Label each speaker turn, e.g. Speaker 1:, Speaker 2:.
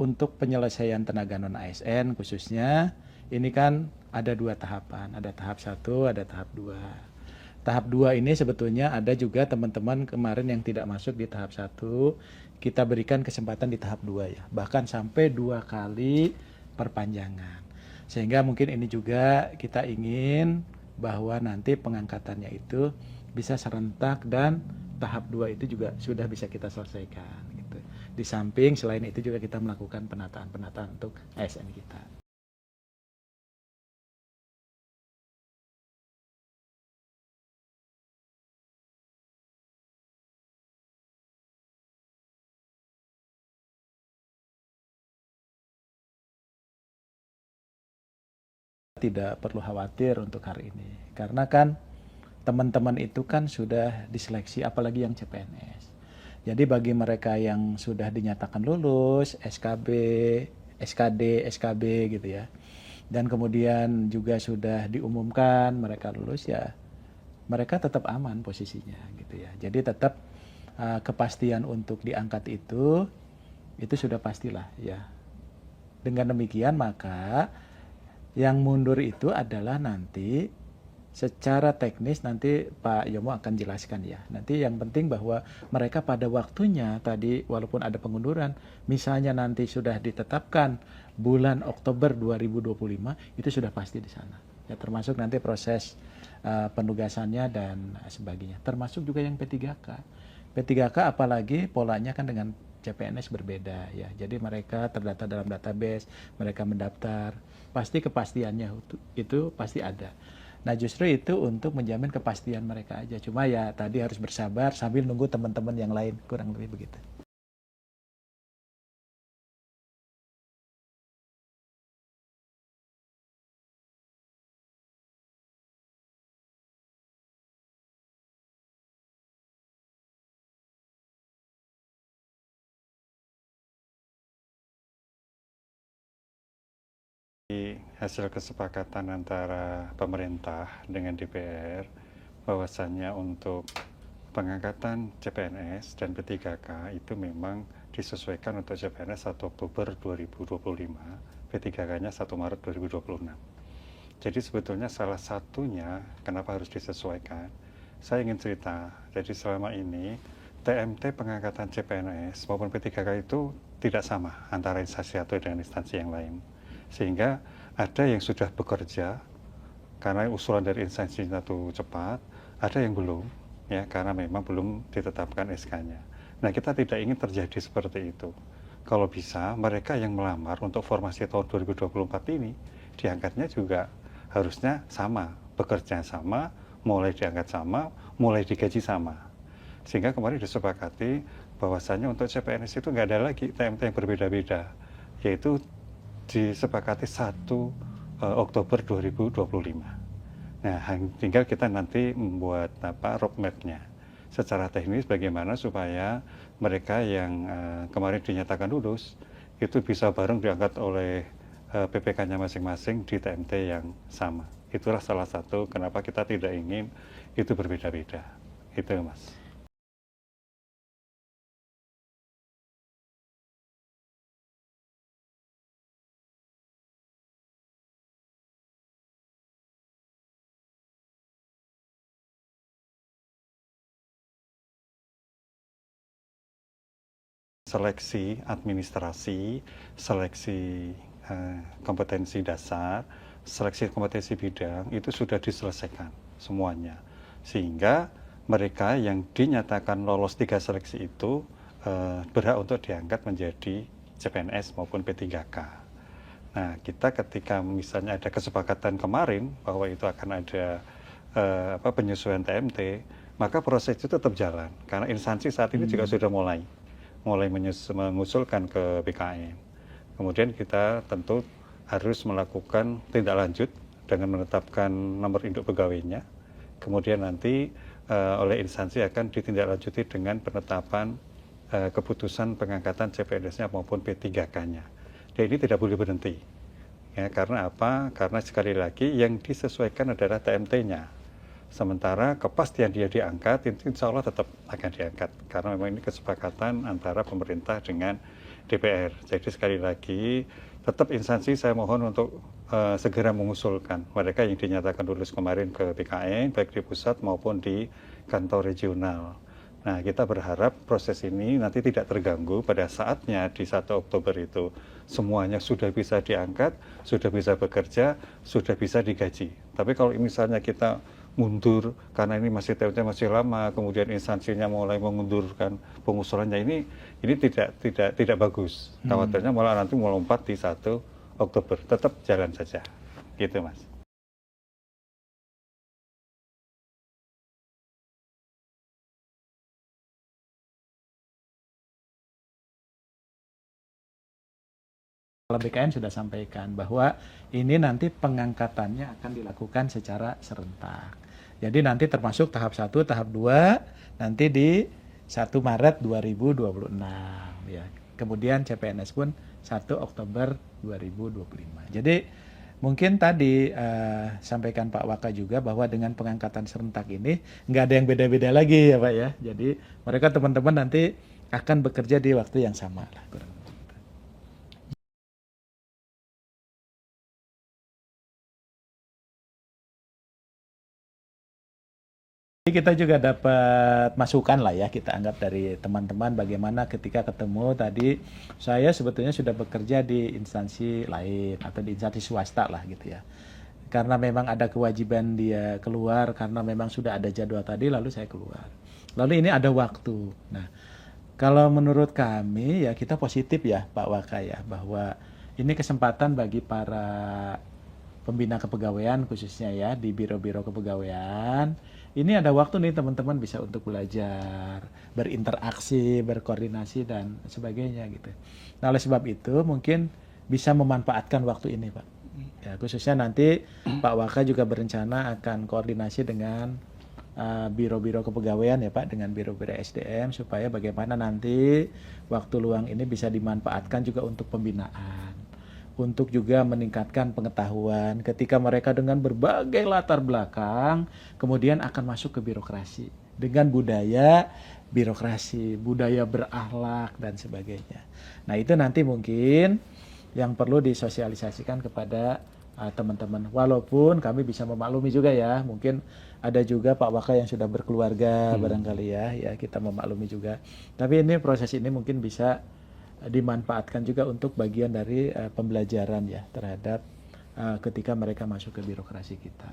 Speaker 1: untuk penyelesaian tenaga non ASN khususnya, ini kan ada 2 tahapan, ada tahap 1, ada tahap 2. Tahap 2 ini sebetulnya ada juga teman-teman kemarin yang tidak masuk di tahap 1, kita berikan kesempatan di tahap 2 ya, bahkan sampai 2 kali perpanjangan. Sehingga mungkin ini juga kita ingin bahwa nanti pengangkatannya itu bisa serentak dan tahap 2 itu juga sudah bisa kita selesaikan gitu. Di samping selain itu juga kita melakukan penataan-penataan untuk ASN kita. Tidak perlu khawatir untuk hari ini, karena kan teman-teman itu kan sudah diseleksi, apalagi yang CPNS. Jadi bagi mereka yang sudah dinyatakan lulus, SKB, SKD, SKB gitu ya, dan kemudian juga sudah diumumkan mereka lulus ya, mereka tetap aman posisinya gitu ya. Jadi tetap kepastian untuk diangkat itu sudah pastilah ya. Dengan demikian maka yang mundur itu adalah nanti secara teknis nanti Pak Yomo akan jelaskan ya. Nanti yang penting bahwa mereka pada waktunya tadi walaupun ada pengunduran, misalnya nanti sudah ditetapkan bulan Oktober 2025 itu sudah pasti di sana. Ya termasuk nanti proses penugasannya dan sebagainya. Termasuk juga yang P3K. P3K apalagi polanya kan dengan CPNS berbeda ya. Jadi mereka terdata dalam database, mereka mendaftar, pasti kepastiannya itu pasti ada. Nah justru itu untuk menjamin kepastian mereka aja. Cuma ya tadi harus bersabar sambil nunggu teman-teman yang lain, kurang lebih begitu.
Speaker 2: Hasil kesepakatan antara pemerintah dengan DPR bahwasannya untuk pengangkatan CPNS dan P3K itu memang disesuaikan untuk CPNS 1 Oktober 2025, P3K-nya 1 Maret 2026. Jadi sebetulnya salah satunya kenapa harus disesuaikan, saya ingin cerita. Jadi selama ini TMT pengangkatan CPNS maupun P3K itu tidak sama antara instansi satu dengan instansi yang lain. Sehingga ada yang sudah bekerja karena usulan dari instansi itu cepat, ada yang belum, ya karena memang belum ditetapkan SK-nya. Nah kita tidak ingin terjadi seperti itu. Kalau bisa mereka yang melamar untuk formasi tahun 2024 ini diangkatnya juga harusnya sama, bekerja sama, mulai diangkat sama, mulai digaji sama. Sehingga kemarin disepakati bahwasannya untuk CPNS itu nggak ada lagi TMT yang berbeda-beda, yaitu disepakati 1 Oktober 2025. Nah, tinggal kita nanti membuat roadmap-nya secara teknis bagaimana supaya mereka yang kemarin dinyatakan lulus itu bisa bareng diangkat oleh PPK-nya masing-masing di TMT yang sama. Itulah salah satu kenapa kita tidak ingin itu berbeda-beda. Itu Mas. Seleksi administrasi, seleksi kompetensi dasar, seleksi kompetensi bidang itu sudah diselesaikan semuanya. Sehingga mereka yang dinyatakan lolos 3 seleksi itu berhak untuk diangkat menjadi CPNS maupun P3K. Nah, kita ketika misalnya ada kesepakatan kemarin bahwa itu akan ada penyesuaian TMT, maka proses itu tetap jalan karena instansi saat ini juga sudah mulai mengusulkan ke BKN. Kemudian kita tentu harus melakukan tindak lanjut dengan menetapkan nomor induk pegawainya. Kemudian nanti oleh instansi akan ditindaklanjuti dengan penetapan keputusan pengangkatan CPNS-nya maupun P3K-nya. Dan ini tidak boleh berhenti. Ya, karena apa? Karena sekali lagi yang disesuaikan adalah TMT-nya. Sementara kepastian dia diangkat, itu insya Allah tetap akan diangkat. Karena memang ini kesepakatan antara pemerintah dengan DPR. Jadi sekali lagi, tetap instansi saya mohon untuk segera mengusulkan mereka yang dinyatakan lulus kemarin ke BKN, baik di pusat maupun di kantor regional. Nah, kita berharap proses ini nanti tidak terganggu pada saatnya di 1 Oktober itu. Semuanya sudah bisa diangkat, sudah bisa bekerja, sudah bisa digaji. Tapi kalau misalnya kita mundur karena ini masih tahunnya masih lama, kemudian instansinya mulai mengundurkan pengusulannya, ini tidak bagus. Khawatirnya malah nanti melompat di 1 Oktober. Tetap jalan saja. Gitu, Mas.
Speaker 1: Kalau BKN sudah sampaikan bahwa ini nanti pengangkatannya akan dilakukan secara serentak. Jadi nanti termasuk tahap 1, tahap 2 nanti di 1 Maret 2026 ya. Kemudian CPNS pun 1 Oktober 2025. Jadi mungkin tadi sampaikan Pak Waka juga bahwa dengan pengangkatan serentak ini nggak ada yang beda-beda lagi ya Pak ya. Jadi mereka teman-teman nanti akan bekerja di waktu yang sama lah kurang. Kita juga dapat masukan lah ya, kita anggap dari teman-teman bagaimana ketika ketemu tadi, saya sebetulnya sudah bekerja di instansi lain atau di instansi swasta lah gitu ya. Karena memang ada kewajiban dia keluar, karena memang sudah ada jadwal tadi, lalu saya keluar. Lalu ini ada waktu. Nah, kalau menurut kami ya kita positif ya Pak Waka ya, bahwa ini kesempatan bagi para pembina kepegawaian khususnya ya di biro-biro kepegawaian. Ini ada waktu nih teman-teman bisa untuk belajar, berinteraksi, berkoordinasi dan sebagainya gitu. Nah, oleh sebab itu mungkin bisa memanfaatkan waktu ini, Pak. Ya, khususnya nanti Pak Waka juga berencana akan koordinasi dengan biro-biro kepegawaian ya Pak, dengan biro-biro SDM supaya bagaimana nanti waktu luang ini bisa dimanfaatkan juga untuk pembinaan. Untuk juga meningkatkan pengetahuan ketika mereka dengan berbagai latar belakang kemudian akan masuk ke birokrasi dengan budaya birokrasi, budaya berakhlak dan sebagainya. Nah, itu nanti mungkin yang perlu disosialisasikan kepada teman-teman. Walaupun kami bisa memaklumi juga ya, mungkin ada juga Pak Waka yang sudah berkeluarga barangkali ya kita memaklumi juga. Tapi ini proses ini mungkin bisa dimanfaatkan juga untuk bagian dari pembelajaran ya terhadap ketika mereka masuk ke birokrasi kita.